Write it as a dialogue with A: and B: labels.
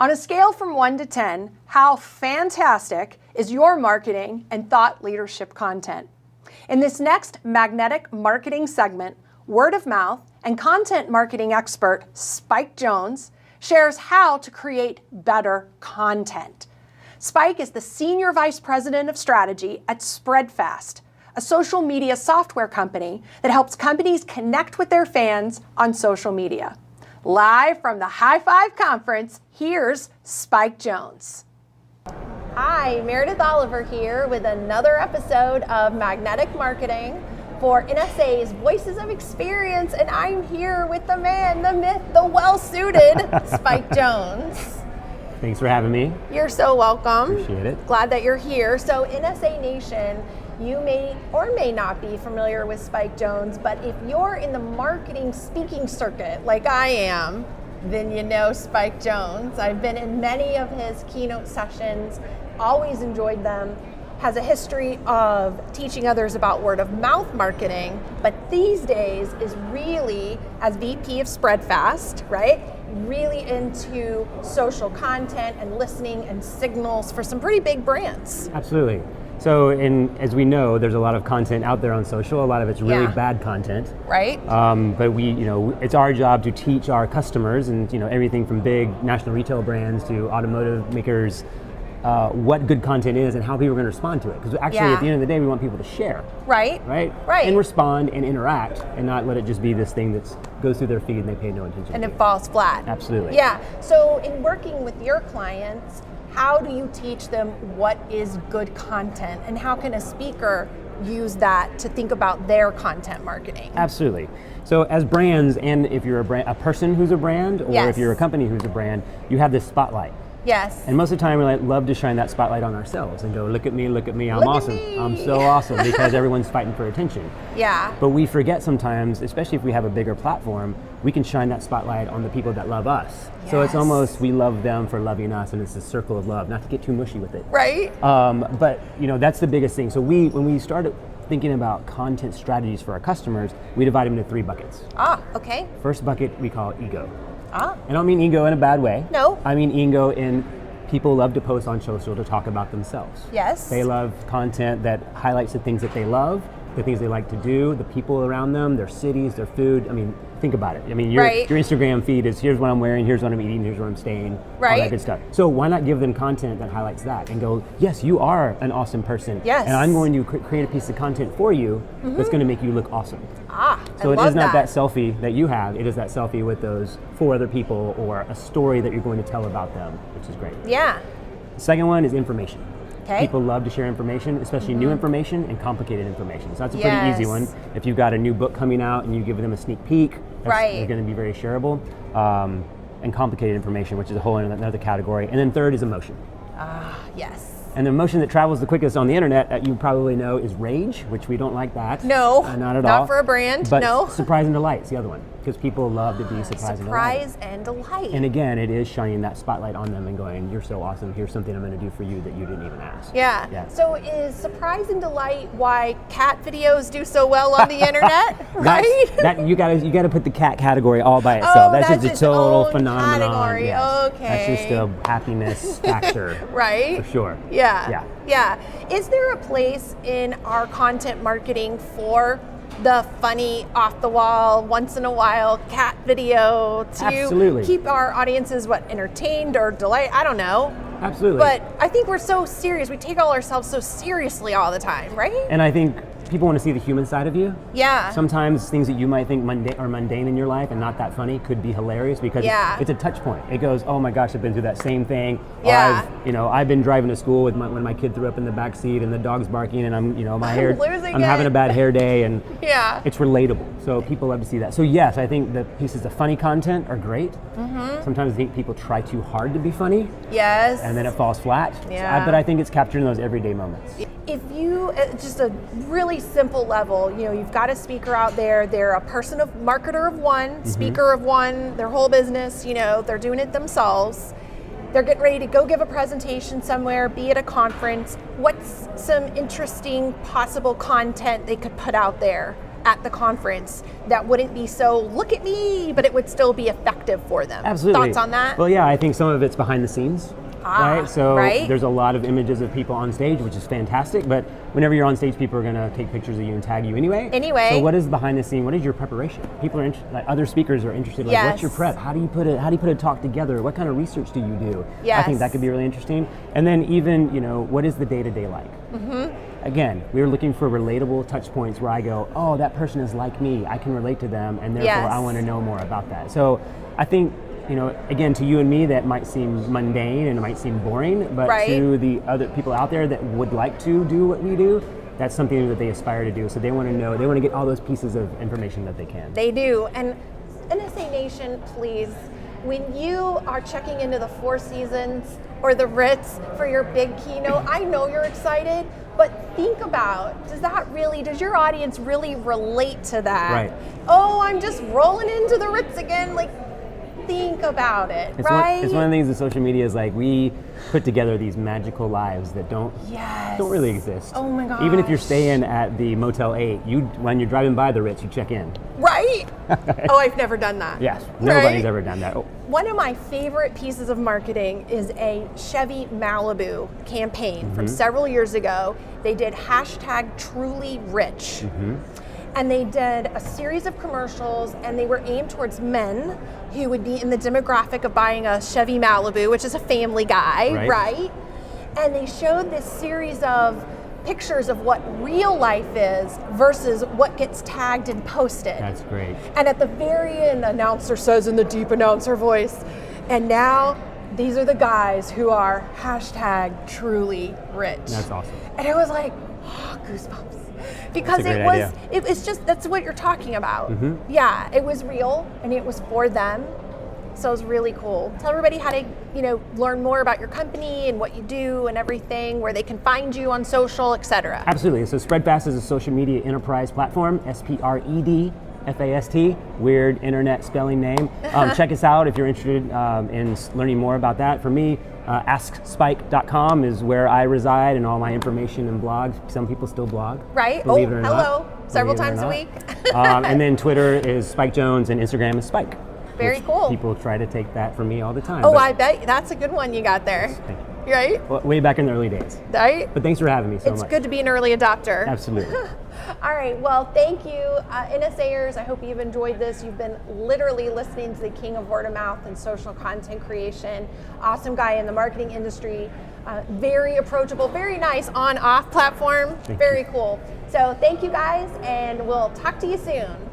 A: On a scale from 1 to 10, how fantastic is your marketing and thought leadership content? In this next magnetic marketing segment, word of mouth and content marketing expert Spike Jonze shares how to create better content. Spike is the Senior Vice President of Strategy at Spreadfast, a social media software company that helps companies connect with their fans on social media. Live from the High Five Conference, here's Spike Jonze. Hi, Meredith Oliver here with another episode of Magnetic Marketing for NSA's Voices of Experience, and I'm here with the man, the myth, the well-suited Spike Jonze.
B: Thanks for having me.
A: You're so welcome.
B: Appreciate it.
A: Glad that you're here. So NSA Nation, you may or may not be familiar with Spike Jonze, but if you're in the marketing speaking circuit like I am, then you know Spike Jonze. I've been in many of his keynote sessions, always enjoyed them. Has a history of teaching others about word of mouth marketing, but these days is really, as VP of Spreadfast, right? Really into social content and listening and signals for some pretty big brands.
B: Absolutely. So, as we know, there's a lot of content out there on social. A lot of it's really bad content,
A: right?
B: But it's our job to teach our customers, and everything from big national retail brands to automotive makers, what good content is and how people are going to respond to it. Because actually, at the end of the day, we want people to share,
A: right?
B: And respond and interact, and not let it just be this thing that goes through their feed and they pay no attention
A: and
B: to.
A: It falls flat.
B: Absolutely.
A: Yeah. So, in working with your clients, how do you teach them what is good content, and how can a speaker use that to think about their content marketing?
B: Absolutely. So as brands, and if you're a person who's a brand, or if you're a company who's a brand, you have this spotlight.
A: Yes.
B: And most of the time we love to shine that spotlight on ourselves and go, look at me, I'm awesome. I'm so awesome, because everyone's fighting for attention.
A: Yeah.
B: But we forget sometimes, especially if we have a bigger platform, we can shine that spotlight on the people that love us. Yes. So it's almost, we love them for loving us, and it's a circle of love, not to get too mushy with it.
A: Right.
B: But that's the biggest thing. So when we started thinking about content strategies for our customers, we divide them into 3 buckets.
A: Okay.
B: First bucket we call ego. I don't mean ego in a bad way.
A: No.
B: I mean ego in people love to post on social to talk about themselves.
A: Yes.
B: They love content that highlights the things that they love, the things they like to do, the people around them, their cities, their food. I mean, think about it. I mean, your Instagram feed is, here's what I'm wearing, here's what I'm eating, here's where I'm staying, all that good stuff. So why not give them content that highlights that and go, yes, you are an awesome person.
A: Yes.
B: And I'm going to create a piece of content for you that's going to make you look awesome. So it is not that selfie that you have, it is that selfie with those 4 other people, or a story that you're going to tell about them, which is great.
A: Yeah.
B: The second one is information.
A: Okay.
B: People love to share information, especially new information and complicated information. So that's a pretty easy one. If you've got a new book coming out and you give them a sneak peek, they're going to be very shareable. And complicated information, which is a whole another category. And then third is emotion.
A: Yes.
B: And the emotion that travels the quickest on the internet, that you probably know, is rage, which we don't like that.
A: No,
B: not at all.
A: Not for a brand,
B: but
A: no.
B: Surprise and delight is the other one, because people love to be surprised
A: and delight.
B: And again, it is shining that spotlight on them and going, you're so awesome, here's something I'm going to do for you that you didn't even ask.
A: Yeah. So is surprise and delight why cat videos do so well on the internet, right?
B: You got to put the cat category all by itself. That's just a total phenomenon.
A: Category.
B: Yes.
A: Okay.
B: That's just a happiness factor.
A: Right?
B: For sure.
A: Yeah. Is there a place in our content marketing for the funny, off-the-wall, once in a while cat video to keep our audiences entertained or delight? I don't know.
B: Absolutely.
A: But I think we're so serious. We take ourselves so seriously all the time, right?
B: And I think people want to see the human side of you.
A: Yeah.
B: Sometimes things that you might think are mundane in your life and not that funny could be hilarious, because it's a touch point. It goes, oh my gosh, I've been through that same thing.
A: Yeah.
B: Or I've been driving to school with when my kid threw up in the back seat and the dog's barking, and I'm having a bad hair day, and it's relatable. So people love to see that. So yes, I think the pieces of funny content are great. Mm-hmm. Sometimes I think people try too hard to be funny.
A: Yes.
B: And then it falls flat.
A: Yeah.
B: But I think it's capturing those everyday moments.
A: If you, just a really simple level, you've got a speaker out there, they're a marketer of one, speaker of one, their whole business, they're doing it themselves. They're getting ready to go give a presentation somewhere, be at a conference. What's some interesting possible content they could put out there at the conference that wouldn't be so look at me, but it would still be effective for them.
B: Absolutely.
A: Thoughts on that?
B: Well, yeah, I think some of it's behind the scenes. Right? So there's a lot of images of people on stage, which is fantastic, but whenever you're on stage, people are going to take pictures of you and tag you anyway. So what is behind the scene? What is your preparation? People are like other speakers are interested. Like, what's your prep? How do you put a talk together? What kind of research do you do? I think that could be really interesting. And then even, what is the day-to-day like? Again, we were looking for relatable touch points where I go, oh, that person is like me. I can relate to them, and therefore I want to know more about that. So I think, again, to you and me, that might seem mundane and it might seem boring, but to the other people out there that would like to do what we do, that's something that they aspire to do. So they want to know, they want to get all those pieces of information that they can.
A: They do. And NSA Nation, please, when you are checking into the Four Seasons or the Ritz for your big keynote, I know you're excited, but think about, does your audience really relate to that?
B: Right.
A: Oh, I'm just rolling into the Ritz again, think about it, right?
B: It's one of the things that social media is like, we put together these magical lives that don't really exist.
A: Oh my gosh.
B: Even if you're staying at the Motel 8, when you're driving by the Ritz, you check in.
A: Right? Oh, I've never done that.
B: Yes, nobody's ever done that. Oh.
A: One of my favorite pieces of marketing is a Chevy Malibu campaign from several years ago. They did #TrulyRich. And they did a series of commercials, and they were aimed towards men who would be in the demographic of buying a Chevy Malibu, which is a family guy, right? And they showed this series of pictures of what real life is versus what gets tagged and posted.
B: That's great.
A: And at the very end, the announcer says in the deep announcer voice, and now these are the guys who are #TrulyRich.
B: That's awesome.
A: And it was like, goosebumps. Because it's just, that's what you're talking about. Yeah, it was real and it was for them. So it was really cool. Tell everybody how to, learn more about your company and what you do and everything, where they can find you on social, etc.
B: Absolutely. So Spreadfast is a social media enterprise platform, SPREDFAST, weird internet spelling name. Check us out if you're interested in learning more about that. For me, askspike.com is where I reside and all my information and blogs. Some people still blog.
A: Right.
B: Believe it or
A: hello.
B: Not.
A: Several times a week.
B: And then Twitter is Spike Jonze and Instagram is Spike.
A: Very cool.
B: People try to take that from me all the time.
A: Oh, I bet that's a good one you got there.
B: Thank you.
A: Right?
B: Well, way back in the early days.
A: Right?
B: But thanks for having me so much.
A: It's good to be an early adopter.
B: Absolutely.
A: All right, well, thank you, NSAers. I hope you've enjoyed this. You've been literally listening to the king of word of mouth and social content creation. Awesome guy in the marketing industry. Very approachable, very nice on-off platform. Very cool. So thank you guys, and we'll talk to you soon.